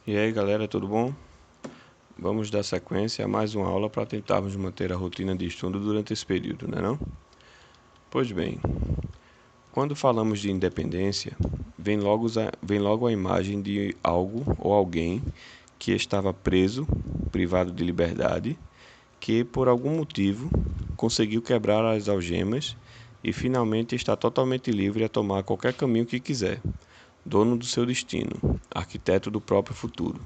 E aí galera, tudo bom? Vamos dar sequência a mais uma aula para tentarmos manter a rotina de estudo durante esse período, não é não? Pois bem, quando falamos de independência, vem logo a imagem de algo ou alguém que estava preso, privado de liberdade, que por algum motivo conseguiu quebrar as algemas e finalmente está totalmente livre a tomar qualquer caminho que quiser, dono do seu destino, arquiteto do próprio futuro.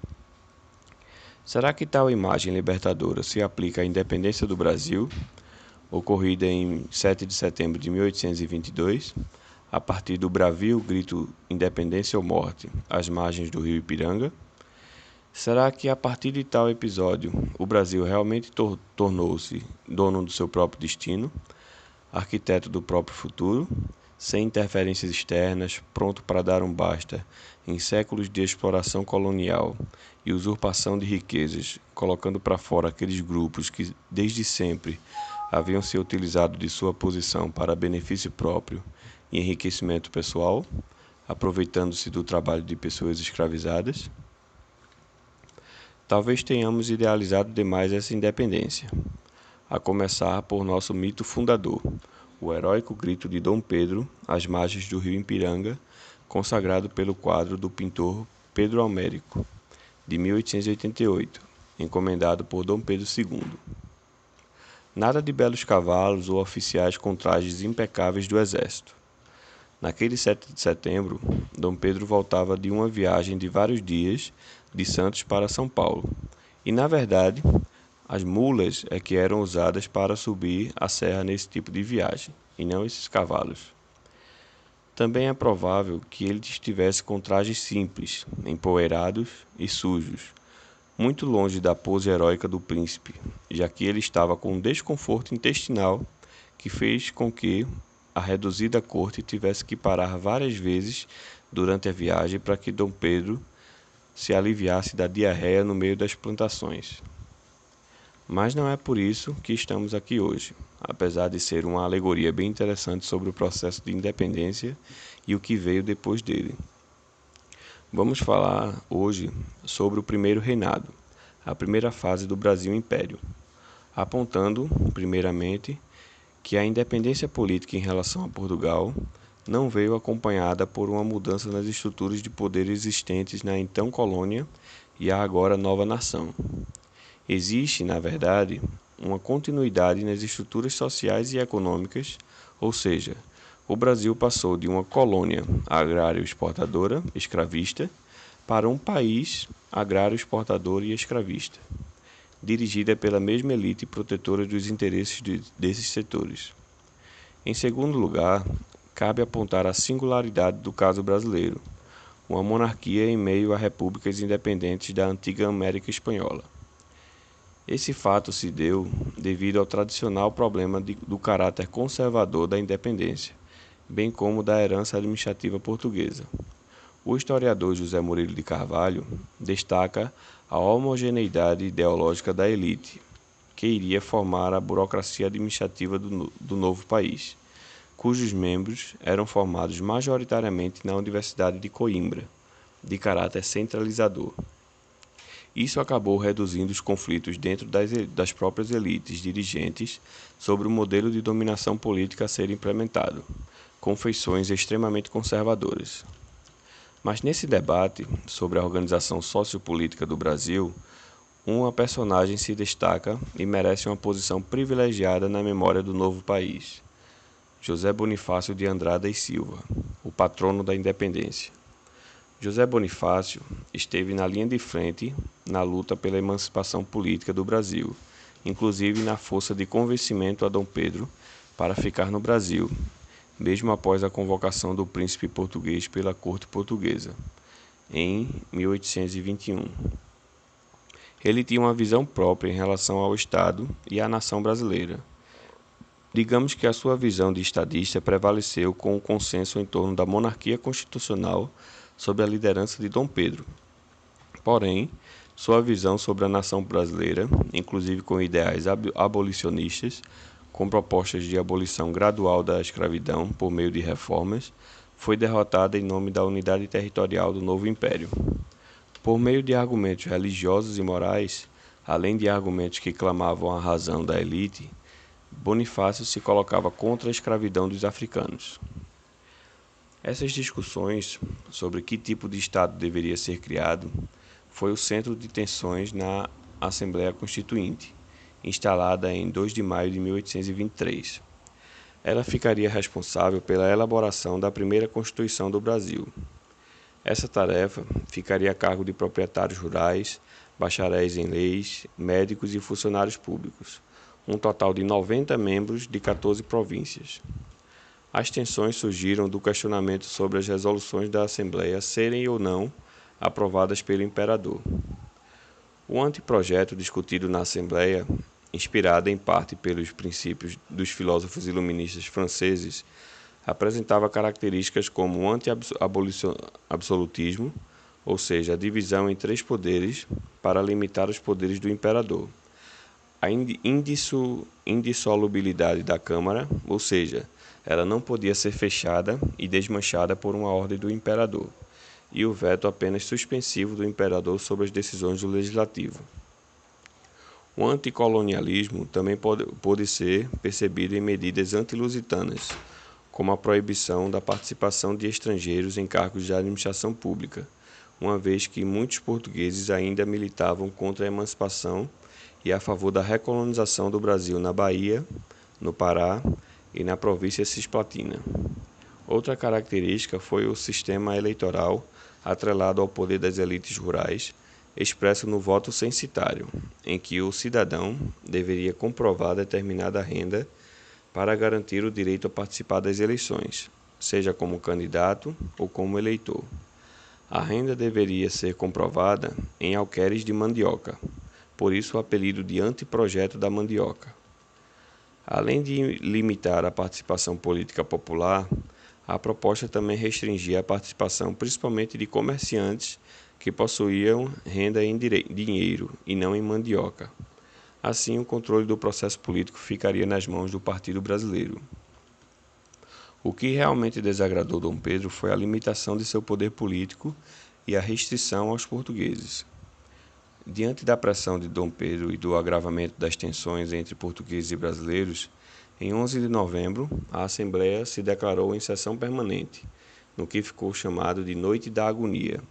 Será que tal imagem libertadora se aplica à independência do Brasil, ocorrida em 7 de setembro de 1822, a partir do bravio grito Independência ou Morte, às margens do rio Ipiranga? Será que a partir de tal episódio o Brasil realmente tornou-se dono do seu próprio destino, arquiteto do próprio futuro, sem interferências externas, pronto para dar um basta em séculos de exploração colonial e usurpação de riquezas, colocando para fora aqueles grupos que desde sempre haviam se utilizado de sua posição para benefício próprio e enriquecimento pessoal, aproveitando-se do trabalho de pessoas escravizadas? Talvez tenhamos idealizado demais essa independência, a começar por nosso mito fundador, o heróico grito de Dom Pedro às margens do rio Ipiranga, consagrado pelo quadro do pintor Pedro Américo, de 1888, encomendado por Dom Pedro II. Nada de belos cavalos ou oficiais com trajes impecáveis do exército. Naquele 7 de setembro, Dom Pedro voltava de uma viagem de vários dias de Santos para São Paulo, e na verdade, as mulas é que eram usadas para subir a serra nesse tipo de viagem, e não esses cavalos. Também é provável que ele estivesse com trajes simples, empoeirados e sujos, muito longe da pose heróica do príncipe, já que ele estava com um desconforto intestinal que fez com que a reduzida corte tivesse que parar várias vezes durante a viagem para que Dom Pedro se aliviasse da diarreia no meio das plantações. Mas não é por isso que estamos aqui hoje, apesar de ser uma alegoria bem interessante sobre o processo de independência e o que veio depois dele. Vamos falar hoje sobre o primeiro reinado, a primeira fase do Brasil Império, apontando, primeiramente, que a independência política em relação a Portugal não veio acompanhada por uma mudança nas estruturas de poder existentes na então colônia e a agora nova nação. Existe, na verdade, uma continuidade nas estruturas sociais e econômicas, ou seja, o Brasil passou de uma colônia agrário-exportadora, escravista, para um país agrário-exportador e escravista, dirigida pela mesma elite protetora dos interesses desses setores. Em segundo lugar, cabe apontar a singularidade do caso brasileiro, uma monarquia em meio a repúblicas independentes da antiga América Espanhola. Esse fato se deu devido ao tradicional problema do caráter conservador da independência, bem como da herança administrativa portuguesa. O historiador José Murilo de Carvalho destaca a homogeneidade ideológica da elite, que iria formar a burocracia administrativa do novo país, cujos membros eram formados majoritariamente na Universidade de Coimbra, de caráter centralizador. Isso acabou reduzindo os conflitos dentro das próprias elites dirigentes sobre o modelo de dominação política a ser implementado, com feições extremamente conservadoras. Mas nesse debate sobre a organização sociopolítica do Brasil, uma personagem se destaca e merece uma posição privilegiada na memória do novo país: José Bonifácio de Andrada e Silva, o patrono da independência. José Bonifácio esteve na linha de frente na luta pela emancipação política do Brasil, inclusive na força de convencimento a Dom Pedro para ficar no Brasil, mesmo após a convocação do príncipe português pela corte portuguesa, em 1821. Ele tinha uma visão própria em relação ao Estado e à nação brasileira. Digamos que a sua visão de estadista prevaleceu com o consenso em torno da monarquia constitucional sob a liderança de Dom Pedro. Porém, sua visão sobre a nação brasileira, inclusive com ideais abolicionistas, com propostas de abolição gradual da escravidão por meio de reformas, foi derrotada em nome da unidade territorial do novo império. Por meio de argumentos religiosos e morais, além de argumentos que clamavam a razão da elite, Bonifácio se colocava contra a escravidão dos africanos. Essas discussões sobre que tipo de Estado deveria ser criado foi o centro de tensões na Assembleia Constituinte, instalada em 2 de maio de 1823. Ela ficaria responsável pela elaboração da primeira Constituição do Brasil. Essa tarefa ficaria a cargo de proprietários rurais, bacharéis em leis, médicos e funcionários públicos, um total de 90 membros de 14 províncias. As tensões surgiram do questionamento sobre as resoluções da Assembleia serem ou não aprovadas pelo imperador. O anteprojeto discutido na Assembleia, inspirado em parte pelos princípios dos filósofos iluministas franceses, apresentava características como o anti-absolutismo, ou seja, a divisão em 3 poderes para limitar os poderes do imperador, a indissolubilidade da Câmara, ou seja, ela não podia ser fechada e desmanchada por uma ordem do imperador, e o veto apenas suspensivo do imperador sobre as decisões do legislativo. O anticolonialismo também pode ser percebido em medidas antilusitanas, como a proibição da participação de estrangeiros em cargos de administração pública, uma vez que muitos portugueses ainda militavam contra a emancipação e a favor da recolonização do Brasil na Bahia, no Pará e na província cisplatina. Outra característica foi o sistema eleitoral atrelado ao poder das elites rurais, expresso no voto censitário, em que o cidadão deveria comprovar determinada renda para garantir o direito a participar das eleições, seja como candidato ou como eleitor. A renda deveria ser comprovada em alqueires de mandioca, por isso o apelido de anteprojeto da mandioca. Além de limitar a participação política popular, a proposta também restringia a participação principalmente de comerciantes que possuíam renda em dinheiro e não em mandioca. Assim, o controle do processo político ficaria nas mãos do Partido Brasileiro. O que realmente desagradou Dom Pedro foi a limitação de seu poder político e a restrição aos portugueses. Diante da pressão de Dom Pedro e do agravamento das tensões entre portugueses e brasileiros, em 11 de novembro, a Assembleia se declarou em sessão permanente, no que ficou chamado de Noite da Agonia.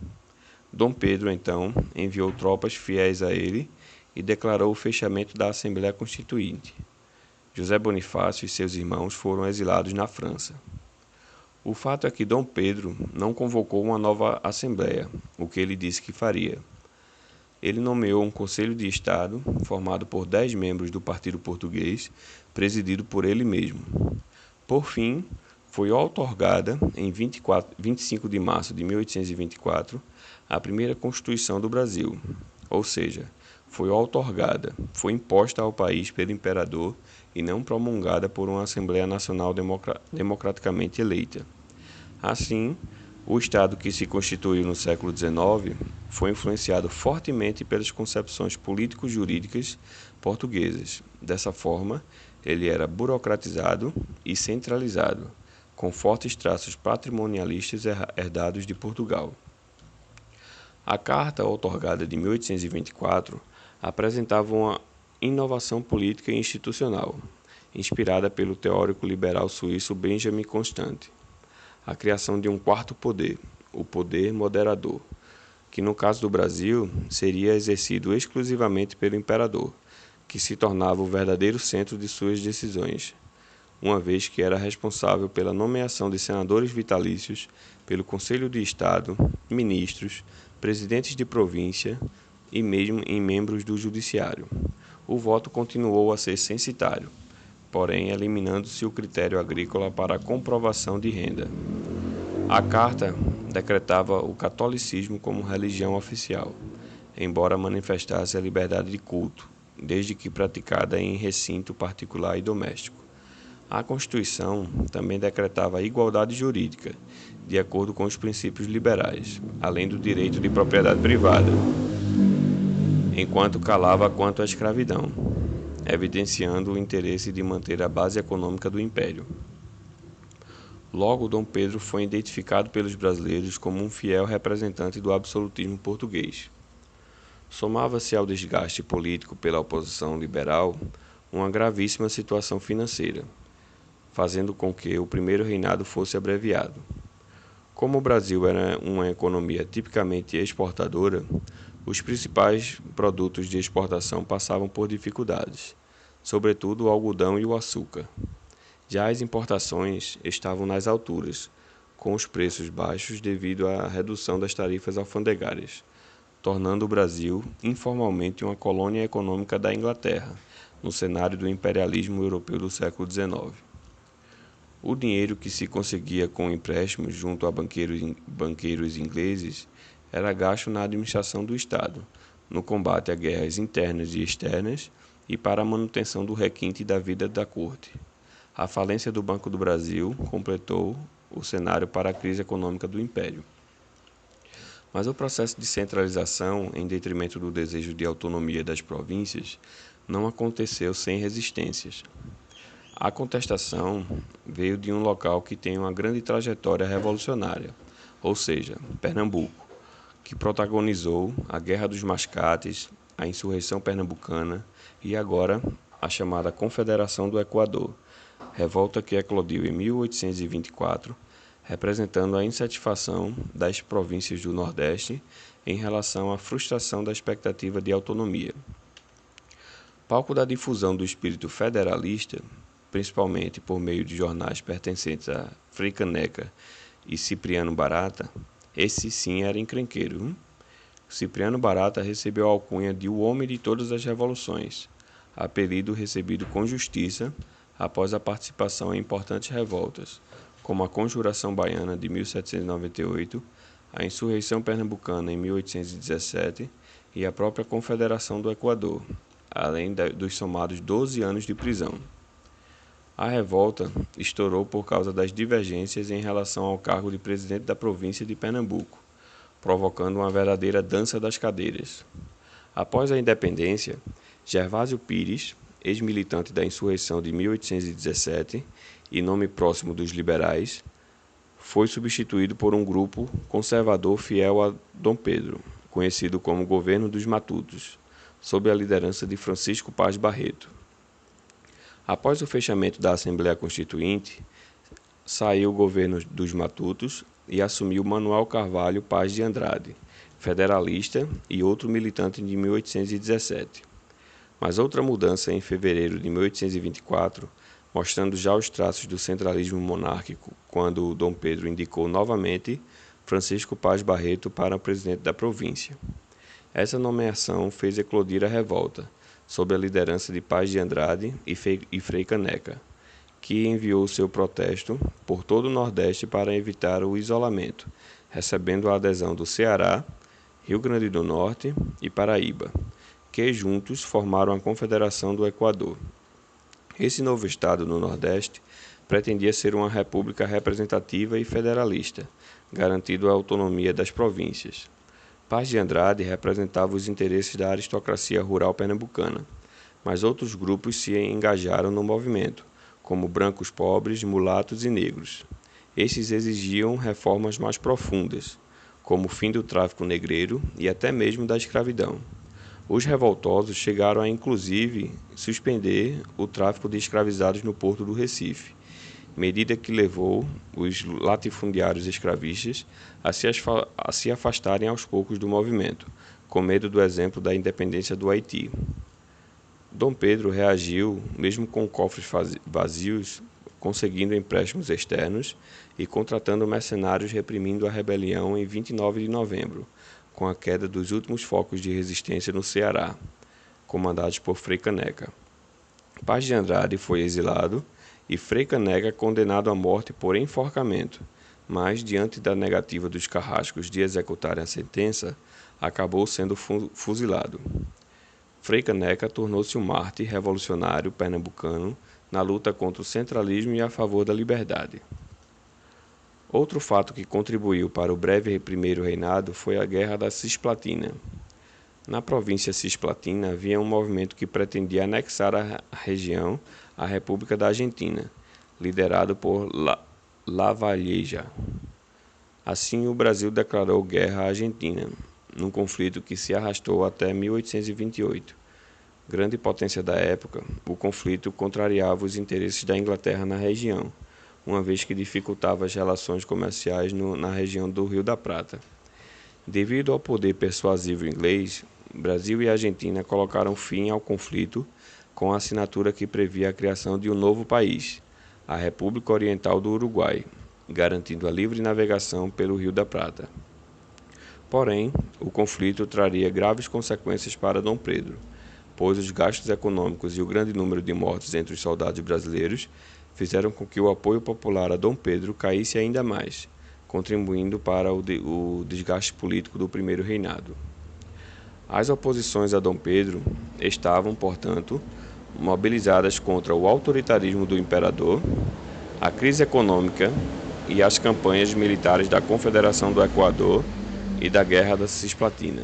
Dom Pedro, então, enviou tropas fiéis a ele e declarou o fechamento da Assembleia Constituinte. José Bonifácio e seus irmãos foram exilados na França. O fato é que Dom Pedro não convocou uma nova Assembleia, o que ele disse que faria. Ele nomeou um Conselho de Estado, formado por 10 membros do Partido Português, presidido por ele mesmo. Por fim, foi outorgada, em 25 de março de 1824, a primeira Constituição do Brasil, ou seja, foi outorgada, foi imposta ao país pelo imperador e não promulgada por uma Assembleia Nacional democraticamente eleita. Assim, o Estado que se constituiu no século XIX foi influenciado fortemente pelas concepções político-jurídicas portuguesas. Dessa forma, ele era burocratizado e centralizado, com fortes traços patrimonialistas herdados de Portugal. A Carta outorgada de 1824 apresentava uma inovação política e institucional, inspirada pelo teórico liberal suíço Benjamin Constant. A criação de um quarto poder, o poder moderador, que no caso do Brasil seria exercido exclusivamente pelo imperador, que se tornava o verdadeiro centro de suas decisões, uma vez que era responsável pela nomeação de senadores vitalícios, pelo Conselho de Estado, ministros, presidentes de província e mesmo em membros do judiciário. O voto continuou a ser censitário, porém eliminando-se o critério agrícola para a comprovação de renda. A Carta decretava o catolicismo como religião oficial, embora manifestasse a liberdade de culto, desde que praticada em recinto particular e doméstico. A Constituição também decretava a igualdade jurídica, de acordo com os princípios liberais, além do direito de propriedade privada, enquanto calava quanto à escravidão, evidenciando o interesse de manter a base econômica do Império. Logo, Dom Pedro foi identificado pelos brasileiros como um fiel representante do absolutismo português. Somava-se ao desgaste político pela oposição liberal uma gravíssima situação financeira, fazendo com que o primeiro reinado fosse abreviado. Como o Brasil era uma economia tipicamente exportadora, os principais produtos de exportação passavam por dificuldades, sobretudo o algodão e o açúcar. Já as importações estavam nas alturas, com os preços baixos devido à redução das tarifas alfandegárias, tornando o Brasil informalmente uma colônia econômica da Inglaterra, no cenário do imperialismo europeu do século XIX. O dinheiro que se conseguia com empréstimos junto a banqueiros ingleses era gasto na administração do Estado, no combate a guerras internas e externas e para a manutenção do requinte da vida da corte. A falência do Banco do Brasil completou o cenário para a crise econômica do Império. Mas o processo de centralização, em detrimento do desejo de autonomia das províncias, não aconteceu sem resistências. A contestação veio de um local que tem uma grande trajetória revolucionária, ou seja, Pernambuco, que protagonizou a Guerra dos Mascates, a Insurreição Pernambucana e agora a chamada Confederação do Equador, revolta que eclodiu em 1824, representando a insatisfação das províncias do Nordeste em relação à frustração da expectativa de autonomia. Palco da difusão do espírito federalista, principalmente por meio de jornais pertencentes a Frei Caneca e Cipriano Barata, esse sim era encrenqueiro. Cipriano Barata recebeu a alcunha de o homem de todas as revoluções, apelido recebido com justiça após a participação em importantes revoltas, como a Conjuração Baiana de 1798, a Insurreição Pernambucana em 1817 e a própria Confederação do Equador, além dos somados 12 anos de prisão. A revolta estourou por causa das divergências em relação ao cargo de presidente da província de Pernambuco, provocando uma verdadeira dança das cadeiras. Após a independência, Gervásio Pires, ex-militante da insurreição de 1817 e nome próximo dos liberais, foi substituído por um grupo conservador fiel a Dom Pedro, conhecido como Governo dos Matutos, sob a liderança de Francisco Paz Barreto. Após o fechamento da Assembleia Constituinte, saiu o Governo dos Matutos e assumiu Manuel Carvalho Paz de Andrade, federalista e outro militante de 1817. Mas outra mudança em fevereiro de 1824, mostrando já os traços do centralismo monárquico, quando Dom Pedro indicou novamente Francisco Paz Barreto para presidente da província. Essa nomeação fez eclodir a revolta, sob a liderança de Paz de Andrade e Frei Caneca, que enviou seu protesto por todo o Nordeste para evitar o isolamento, recebendo a adesão do Ceará, Rio Grande do Norte e Paraíba, que juntos formaram a Confederação do Equador. Esse novo estado no Nordeste pretendia ser uma república representativa e federalista, garantindo a autonomia das províncias. Paz de Andrade representava os interesses da aristocracia rural pernambucana, mas outros grupos se engajaram no movimento, como brancos pobres, mulatos e negros. Estes exigiam reformas mais profundas, como o fim do tráfico negreiro e até mesmo da escravidão. Os revoltosos chegaram a, inclusive, suspender o tráfico de escravizados no porto do Recife, medida que levou os latifundiários escravistas a se afastarem aos poucos do movimento, com medo do exemplo da independência do Haiti. Dom Pedro reagiu, mesmo com cofres vazios, conseguindo empréstimos externos e contratando mercenários reprimindo a rebelião em 29 de novembro, com a queda dos últimos focos de resistência no Ceará, comandados por Frei Caneca. Paz de Andrade foi exilado e Frei Caneca condenado à morte por enforcamento, mas, diante da negativa dos carrascos de executarem a sentença, acabou sendo fuzilado. Frei Caneca tornou-se um mártir revolucionário pernambucano na luta contra o centralismo e a favor da liberdade. Outro fato que contribuiu para o breve primeiro reinado foi a Guerra da Cisplatina. Na província cisplatina havia um movimento que pretendia anexar a região à República da Argentina, liderado por Lavalleja. Assim, o Brasil declarou guerra à Argentina, num conflito que se arrastou até 1828. Grande potência da época, o conflito contrariava os interesses da Inglaterra na região, uma vez que dificultava as relações comerciais na região do Rio da Prata. Devido ao poder persuasivo inglês, Brasil e Argentina colocaram fim ao conflito com a assinatura que previa a criação de um novo país, a República Oriental do Uruguai, garantindo a livre navegação pelo Rio da Prata. Porém, o conflito traria graves consequências para Dom Pedro, pois os gastos econômicos e o grande número de mortes entre os soldados brasileiros fizeram com que o apoio popular a Dom Pedro caísse ainda mais, contribuindo para o desgaste político do primeiro reinado. As oposições a Dom Pedro estavam, portanto, mobilizadas contra o autoritarismo do imperador, a crise econômica e as campanhas militares da Confederação do Equador e da Guerra da Cisplatina.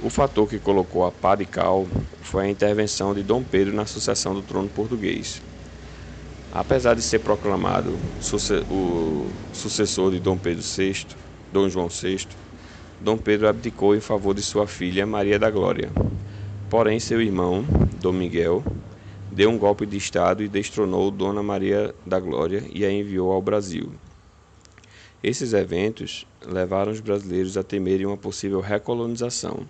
O fator que colocou a pá de cal foi a intervenção de Dom Pedro na sucessão do trono português. Apesar de ser proclamado o sucessor de Dom Pedro VI, Dom João VI, Dom Pedro abdicou em favor de sua filha Maria da Glória. Porém, seu irmão, Dom Miguel, deu um golpe de estado e destronou Dona Maria da Glória e a enviou ao Brasil. Esses eventos levaram os brasileiros a temerem uma possível recolonização,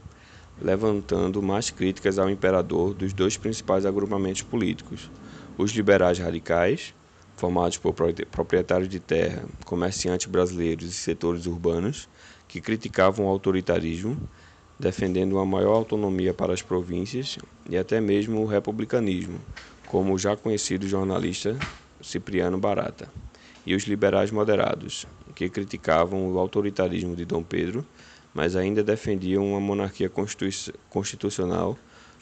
levantando mais críticas ao imperador dos dois principais agrupamentos políticos, os liberais radicais, formados por proprietários de terra, comerciantes brasileiros e setores urbanos, que criticavam o autoritarismo, defendendo uma maior autonomia para as províncias e até mesmo o republicanismo, como o já conhecido jornalista Cipriano Barata, e os liberais moderados, que criticavam o autoritarismo de Dom Pedro, mas ainda defendiam uma monarquia constitucional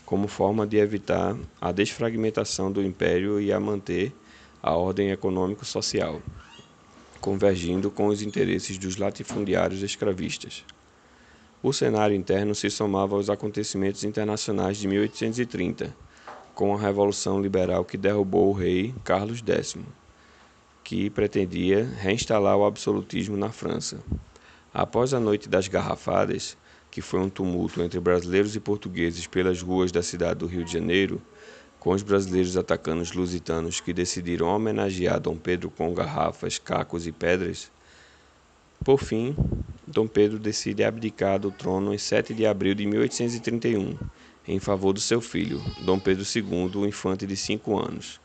como forma de evitar a desfragmentação do império e a manter a ordem econômico-social, convergindo com os interesses dos latifundiários escravistas. O cenário interno se somava aos acontecimentos internacionais de 1830, com a Revolução Liberal que derrubou o rei Carlos X, que pretendia reinstalar o absolutismo na França. Após a Noite das Garrafadas, que foi um tumulto entre brasileiros e portugueses pelas ruas da cidade do Rio de Janeiro, com os brasileiros atacando os lusitanos que decidiram homenagear Dom Pedro com garrafas, cacos e pedras, por fim, Dom Pedro decide abdicar do trono em 7 de abril de 1831, em favor do seu filho, Dom Pedro II, um infante de 5 anos.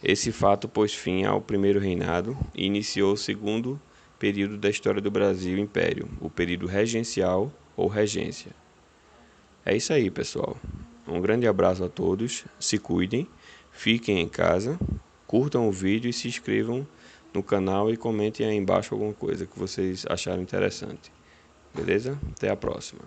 Esse fato pôs fim ao primeiro reinado e iniciou o segundo período da história do Brasil Império, o período regencial ou regência. É isso aí, pessoal. Um grande abraço a todos, se cuidem, fiquem em casa, curtam o vídeo e se inscrevam no canal e comentem aí embaixo alguma coisa que vocês acharam interessante. Beleza? Até a próxima.